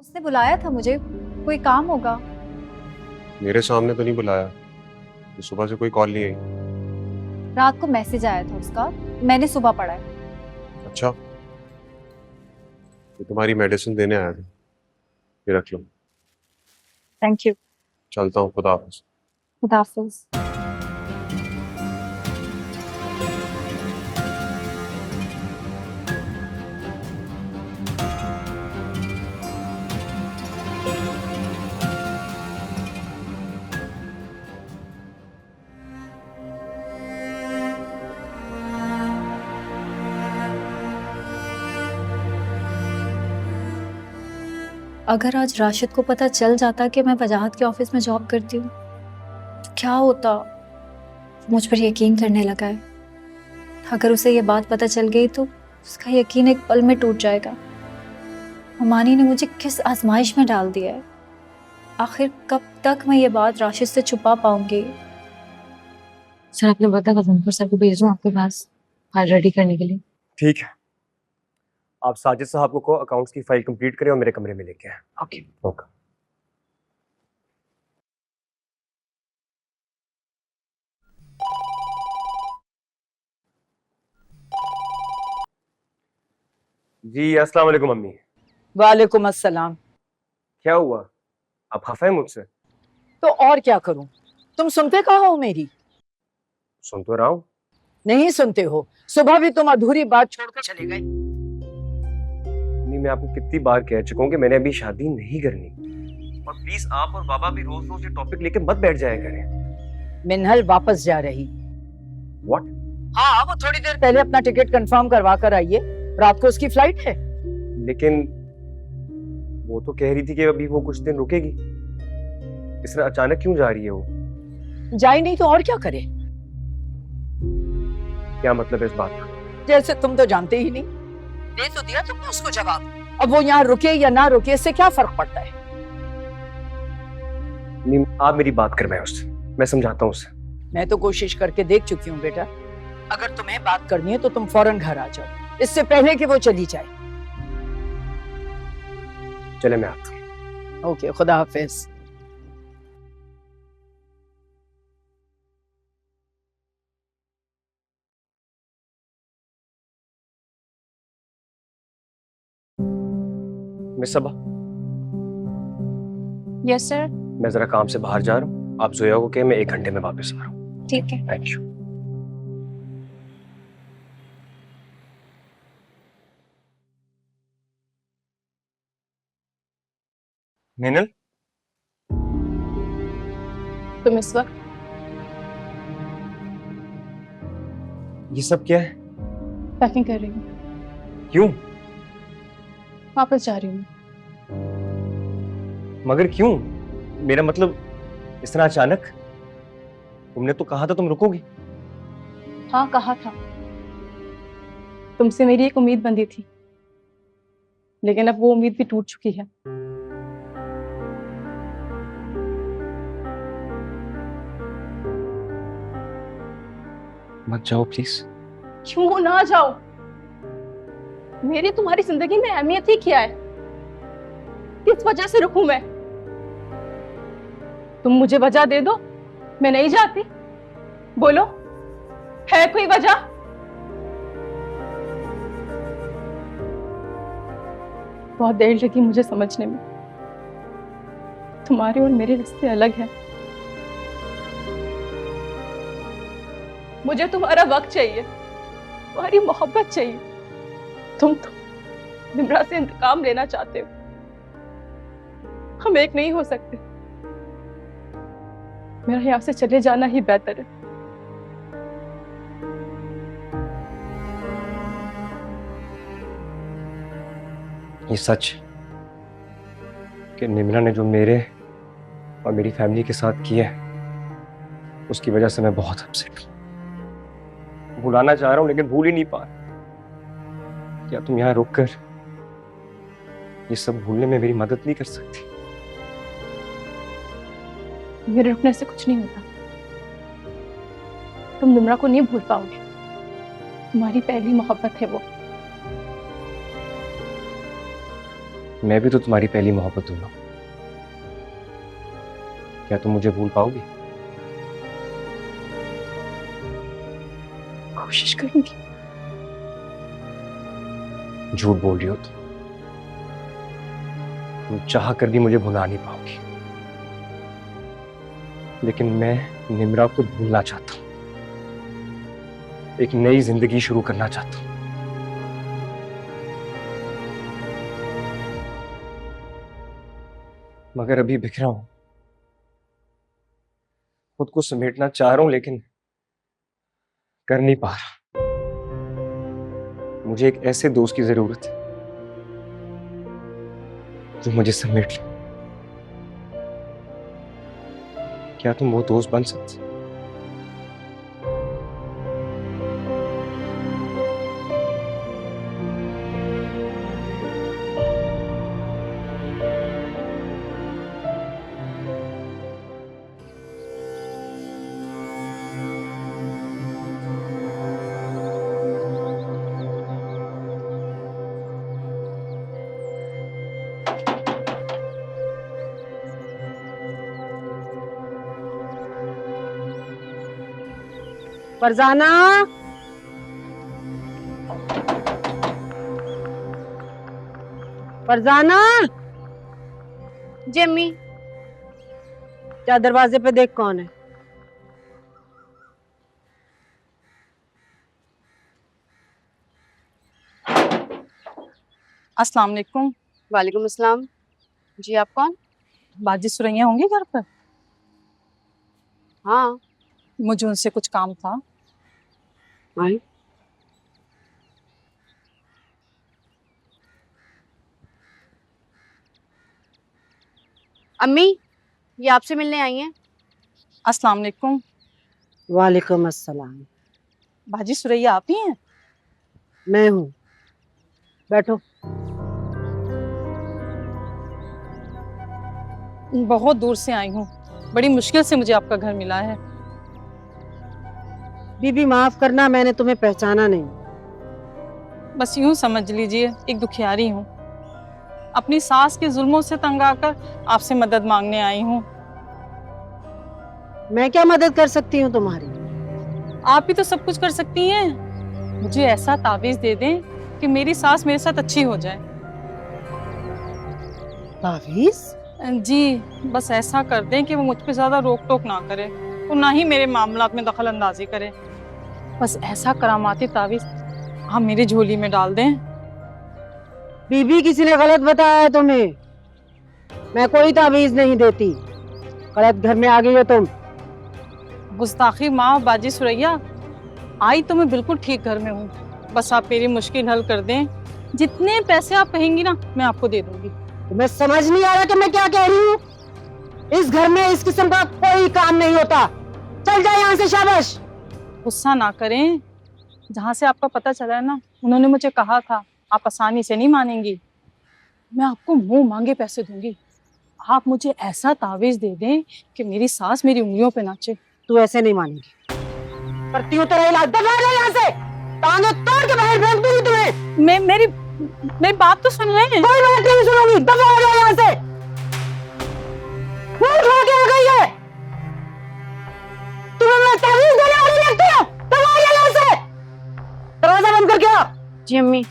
उसने बुलाया था मुझे, कोई काम होगा। मेरे सामने तो नहीं बुलाया। तो सुबह से कोई कॉल नहीं आई। रात को मैसेज आया था उसका, मैंने सुबह पढ़ा है। अच्छा, तो तुम्हारी मेडिसिन देने आया था। ये रख लो। Thank you. चलता हूँ, खुदा हाफिज। खुदा हाफिज। अगर आज राशिद को पता चल जाता कि मैं वजाहत के ऑफिस में जॉब करती हूँ तो क्या होता। मुझ पर यकीन करने लगा है। अगर उसे ये बात पता चल गई तो उसका यकीन एक पल में टूट जाएगा। हुमानी ने मुझे किस आजमाइश में डाल दिया है। आखिर कब तक मैं ये बात राशिद से छुपा पाऊंगी। सर आपने बताया गजनफर सर को भेज दूं आपके पास फाइल रेडी करने के लिए। ठीक है, आप साजिद साहब को अकाउंट्स की फाइल कंप्लीट करें और मेरे कमरे में लेके आए। ओके। ओके। जी अस्सलाम वालेकुम अम्मी। वालेकुम अस्सलाम। क्या हुआ, आप खफा है मुझसे? तो और क्या करूं, तुम सुनते कहाँ हो मेरी? सुन तो रहा हूँ। नहीं सुनते हो। सुबह भी तुम अधूरी बात छोड़कर चले गए। अम्मी मैं आपको कितनी बार कह चुका हूँ कि मैंने अभी शादी नहीं करनी, और प्लीज आप और बाबा भी रोज रोज ये टॉपिक लेके मत बैठ जाया करें। मिनहल वापस जा रही। व्हाट? हाँ, वो थोड़ी देर पहले अपना टिकट कंफर्म करवा कर आई है। रात को उसकी फ्लाइट है। लेकिन वो तो कह रही थी कि अभी वो कुछ दिन रुकेगी। इस तरह अचानक क्यों जा रही है वो? जाए नहीं तो और क्या करे। क्या मतलब है इस बात का? जैसे तुम तो जानते ही नहीं। दे तो दिया तुमने उसको जवाब। अब वो यहाँ रुके या ना रुके इससे क्या फर्क पड़ता है। नहीं, आप मेरी बात करवाएं उससे, मैं समझाता हूँ उसे। मैं तो कोशिश करके देख चुकी हूँ बेटा। अगर तुम्हें बात करनी है तो तुम फौरन घर आ जाओ, इससे पहले कि वो चली जाए। चले मैं आता हूँ। ओके, खुदा हाफिज। मिस सबा, यस सर। मैं जरा काम से बाहर जा रहा हूँ, आप जोया को कहे मैं 1 घंटे में वापस आ रहा हूँ। ठीक है। Thank you. मिनल, तुम इस वक्त ये सब क्या है? पैकिंग कर रही हूँ, क्यों? वापस जा रही हूँ। मगर क्यों? मेरा मतलब इस तरह अचानक? तुमने तो कहा था तुम रुकोगी। हाँ कहा था, तुमसे मेरी एक उम्मीद बंधी थी, लेकिन अब वो उम्मीद भी टूट चुकी है। मत जाओ प्लीज। क्यों ना जाओ? मेरी तुम्हारी जिंदगी में अहमियत ही क्या है? किस वजह से रुकूं मैं? तुम मुझे वजह दे दो, मैं नहीं जाती। बोलो, है कोई वजह? बहुत देर लगी मुझे समझने में, तुम्हारे और मेरे रिश्ते अलग हैं। मुझे तुम्हारा वक्त चाहिए, तुम्हारी मोहब्बत चाहिए। तुम तो निम्रा से इंतकाम लेना चाहते हो। हम एक नहीं हो सकते। मेरा यहाँ से चले जाना ही बेहतर है। ये सच कि निम्रा ने जो मेरे और मेरी फैमिली के साथ किया है, उसकी वजह से मैं बहुत अपसेट हूं। भुलाना चाह रहा हूं लेकिन भूल ही नहीं पा रहा। क्या तुम यहाँ रुककर ये सब भूलने में मेरी मदद नहीं कर सकती? मेरे रुकने से कुछ नहीं होता। तुम निम्रा को नहीं भूल पाओगे। तुम्हारी पहली मोहब्बत है वो। मैं भी तो तुम्हारी पहली मोहब्बत हूं ना। क्या तुम मुझे भूल पाओगी? कोशिश करूंगी। झूठ बोल रही हो तुम चाह कर भी मुझे भुला नहीं पाओगी। लेकिन मैं निम्रा को भूलना चाहता हूं, एक नई जिंदगी शुरू करना चाहता हूं। मगर अभी बिखरा हूं, खुद को समेटना चाह रहा हूं लेकिन कर नहीं पा रहा। मुझे एक ऐसे दोस्त की जरूरत है जो मुझे समेट ले। क्या तुम वो दोस्त बन सकते? फरजाना, फरजाना, जी अम्मी। क्या दरवाजे पे देख कौन है? अस्सलाम वालेकुम। वालेकुम अस्सलाम। जी आप कौन? बाजी सुरैया होंगी घर पर? हाँ। मुझे उनसे कुछ काम था। आई। अम्मी, ये आपसे मिलने आई हैं। अस्सलाम वालेकुम। वालेकुम अस्सलाम। बाजी सुरैया आप ही हैं? मैं हूँ, बैठो। बहुत दूर से आई हूँ, बड़ी मुश्किल से मुझे आपका घर मिला है। बीबी माफ करना, मैंने तुम्हें पहचाना नहीं। बस यूं समझ लीजिए, एक दुखियारी हूँ। अपनी सास के जुल्मों से तंग आकर आपसे मदद मांगने आई हूँ। मैं क्या मदद कर सकती हूँ तुम्हारी? आप ही तो सब कुछ कर सकती हैं। मुझे ऐसा तावीज दे दें कि मेरी सास मेरे साथ अच्छी हो जाए। तावीज? जी, बस ऐसा कर दें कि वो मुझ पे ज्यादा रोक टोक ना करे और ना ही मेरे मामलात में दखल अंदाजी करे। बस ऐसा करामाती तावीज आप मेरी झोली में डाल दें। बीबी, किसी ने गलत बताया है तुम्हें। मैं कोई तावीज नहीं देती। गलत घर में आ गई हो तुम। गुस्ताखी माँ बाजी सुरैया, आई तो मैं बिल्कुल ठीक घर में हूँ। बस आप मेरी मुश्किल हल कर दें। जितने पैसे आप कहेंगी ना, मैं आपको दे दूंगी। तुम्हें समझ नहीं आ रहा कि मैं क्या कह रही हूँ? इस घर में इस किस्म का कोई काम नहीं होता। चल जाए यहाँ से, शाबाश। गुस्सा ना करें, जहाँ से आपका पता चला है ना, उन्होंने मुझे कहा था आप आसानी से नहीं मानेंगी। मैं आपको मुंह मांगे पैसे दूंगी। आप मुझे ऐसा तावीज दे दें कि मेरी सास मेरी उंगलियों पे नाचे। तू ऐसे नहीं मानेगी। करती हूँ तेरा इलाज। दबा ले यहाँ से, टांगे तोड़ के बाहर फेंक दूंगी तुम्हें। मेरी बात तो सुन रहे हैं। कोई बात नहीं सुनूंगी। दबा ले यहाँ से। मुंह उठा के आ गई है। तुम्हें मैं तावीज देने वाली लगती हूँ। दबा ले यहाँ से। दरवाजा बंद करके आ। जी अम्मी।